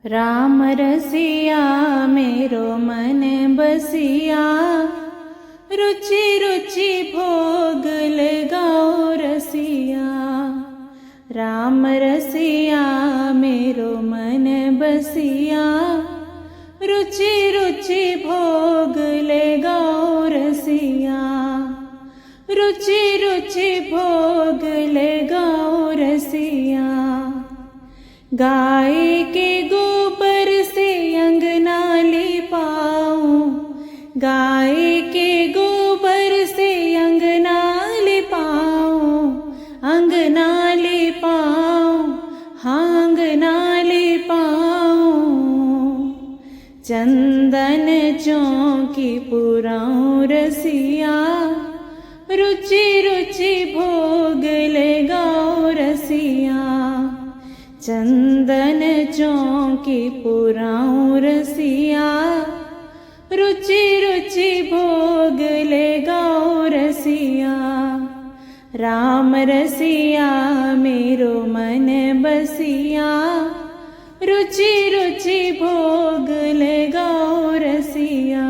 राम रसिया मेरो मन बसिया, रुचि रुचि भोग लगाओ रसिया। राम रसिया मेरो मन बसिया, रुचि रुचि भोग लगाओ रसिया। रुचि रुचि भोग लगाओ रसिया। गाय के गोबर से अंगना लिपाऊं, गाय के गोबर से अंगना लिपाऊं, अंगना लिपाऊं, हाँ अंगना लिपाऊं। चंदन चौकी पुराऊं रसिया, रुचि रुचि भोग लगाओ रसिया। चंदन चौकी पुराऊं रसिया, रुचि रुचि भोग लगाओ रसिया। राम रसिया मेरो मन बसिया, रुचि रुचि भोग लगाओ रसिया।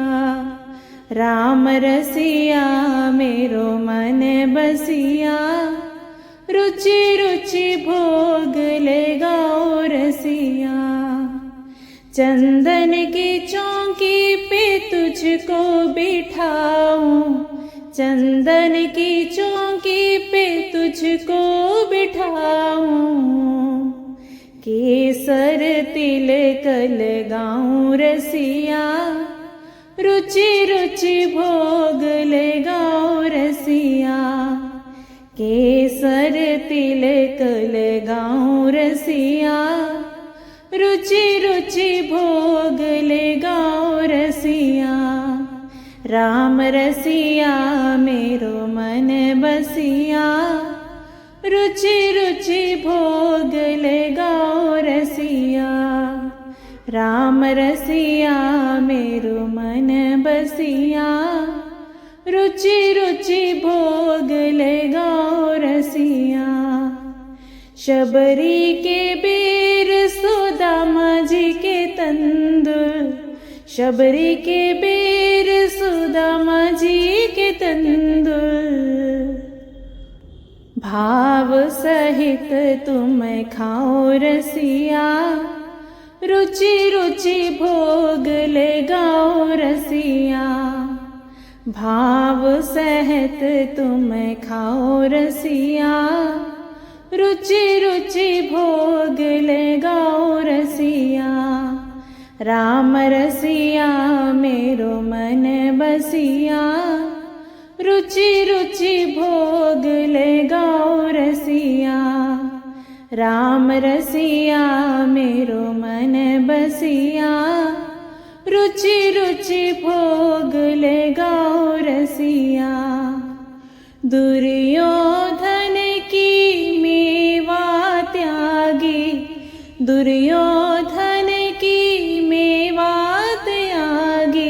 राम रसिया मेरो मन बसिया, रुचि रुचि भोग लगाओ रसिया। चंदन की चौकी पे तुझको बिठाऊं, चंदन की चौकी पे तुझको बिठाऊं। केसर तिलक लगाऊं रसिया, रुचि रुचि भोग लगाओ रसिया। केसर तिलक लगाऊं रसिया, रुचि रुचि भोग लगाओ रसिया। राम रसिया मेरो मन बसिया, रुचि रुचि भोग लगाओ रसिया। राम रसिया मेरो मन बसिया, रुचि रुचि भोग लगाओ रसिया। शबरी के बेर सुदामा जी के तंदुल, शबरी के बेर सुदामा जी के तंदुल। भाव सहित तुम खाओ रसिया, रुचि रुचि भोग लगाओ रसिया। भाव सहित तुम खाओ रसिया, रुचि रुचि भोग लगाओ रसिया। राम रसिया मेरो मन बसिया, रुचि रुचि भोग लगाओ रसिया। राम रसिया मेरो मन बसिया, रुचि रुचि भोग लगाओ रसिया। दुर्योधन की मेवा त्यागी, दुर्योधन की मेवा त्यागी।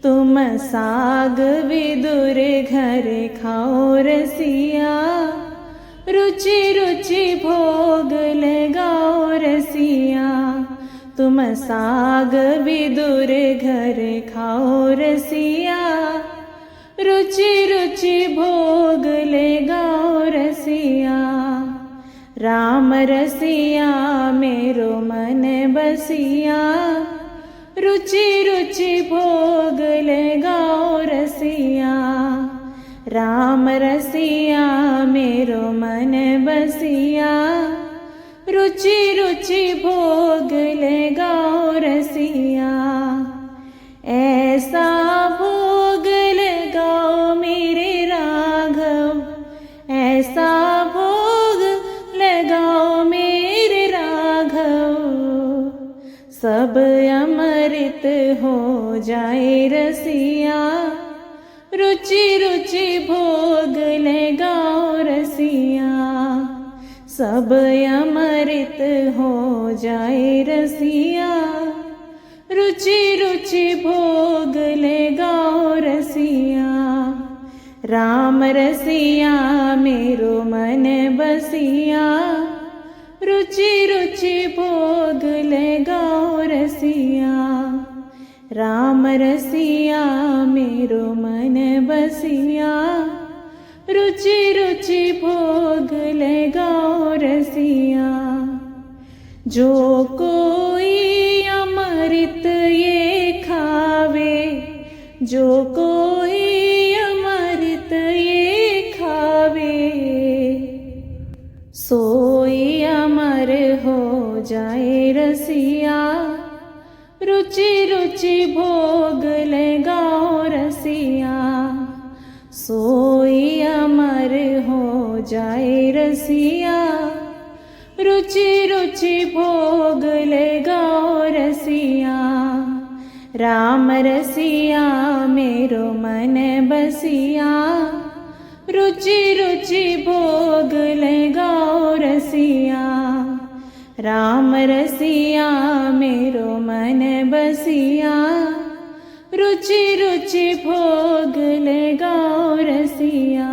तुम साग विदुर घर खाओ रसिया, रुचि रुचि भोग लगाओ रसिया। तुम साग विदुर घर खाओ रसिया, रुचि रुचि भोग लगाओ रसिया। राम रसिया मेरो मन बसिया, रुचि रुचि भोग लगाओ रसिया। राम रसिया मेरो मन बसिया, रुचि रुचि भोग लगाओ रसिया। ऐसा भोग लगाओ मेरे राघव, ऐसा भोग लगाओ मेरे राघव। सब अमृत हो जाए रसिया, रुचि रुचि भोग लगाओ रसिया। सब अमृत हो जाए रसिया, रुचि रुचि भोग लगाओ रसिया। राम रसिया मेरो मन बसिया, रुचि रुचि भोग राम रसिया मेरो मन बसिया, रुचि रुचि भोग लगाओ रसिया। जो कोई अमृत ये खावे, जो कोई अमृत ये खावे, सोई अमर हो जाए रसिया। रुचि रुचि भोग लगाओ रसिया, सोई अमर हो जाए रसिया। रुचि रुचि भोग लगाओ रसिया। राम रसिया मेरो मन बसिया, रुचि रुचि भोग लगाओ रसिया। राम रसिया मेरो मन बसिया, रुचि रुचि भोग लगाओ रसिया।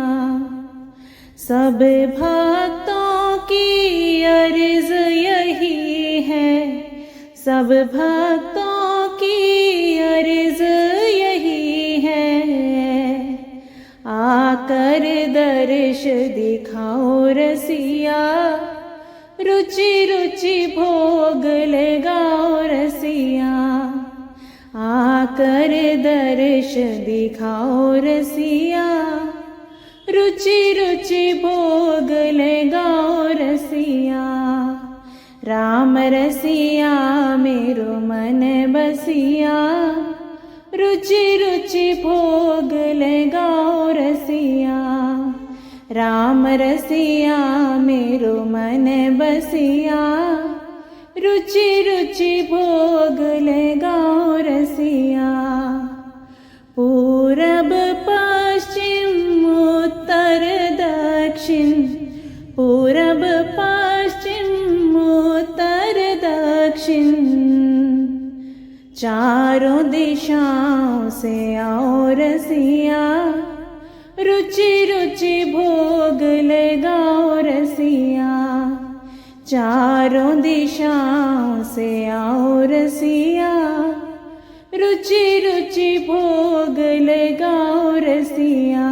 सब भक्तों की अर्ज यही है, सब भक्तों की अर्ज यही है। आकर दर्श दिखाओ रसिया, रुचि रुचि भोग लगाओ रसिया। आकर दर्श दिखाओ रसिया, रुचि रुचि भोग लगाओ रसिया। राम रसिया मेरो मन बसिया, रुचि रुचि भोग लगाओ रसिया। राम रसिया मेरो मन बसिया, रुचि रुचि भोग लगाओ रसिया। पूरब पश्चिम उत्तर दक्षिण, पूरब पश्चिम उत्तर दक्षिण, चारों दिशाओं से आओ रसिया। रुचि रुचि भोग लगाओ रसिया। चारों दिशाओं से आओ रसिया, रुचि रुचि भोग लगाओ रसिया।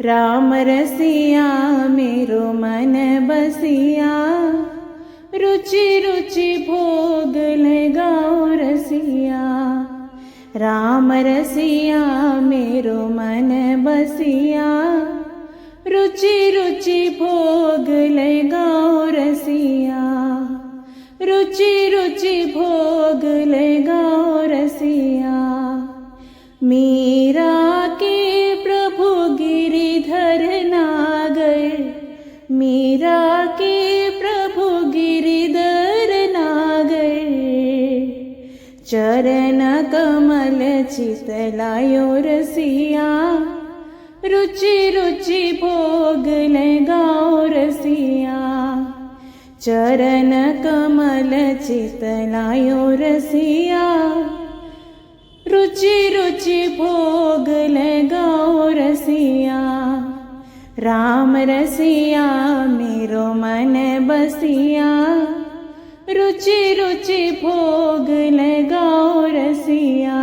राम रसिया मेरो मन बसिया, रुचि रुचि भोग लगाओ रसिया। राम रसिया मेरो मन बसिया, रुचि रुचि भोग लगाओ रसिया। रुचि रुचि भोग लगाओ रसिया। मीरा के प्रभु गिरिधर नागर, मीरा के प्रभु गिरिधर नागर, चरण कमल चितलायो रसिया। रुचि रुचि भोग लगाओ रसिया। चरण कमल चितलायो रसिया, रुचि रुचि भोग लगाओ रसिया। राम रसिया मेरो मन बसिया, रुचि रुचि भोग लगाओ रसिया।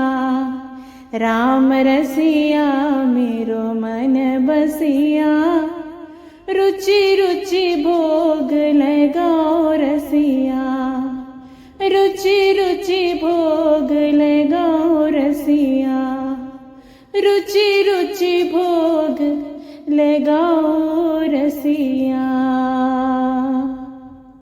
राम रसिया मेरो मन बसिया, रुचि रुचि भोग लगाओ रसिया। रुचि रुचि भोग लगाओ रसिया। रुचि रुचि भोग लगाओ रसिया।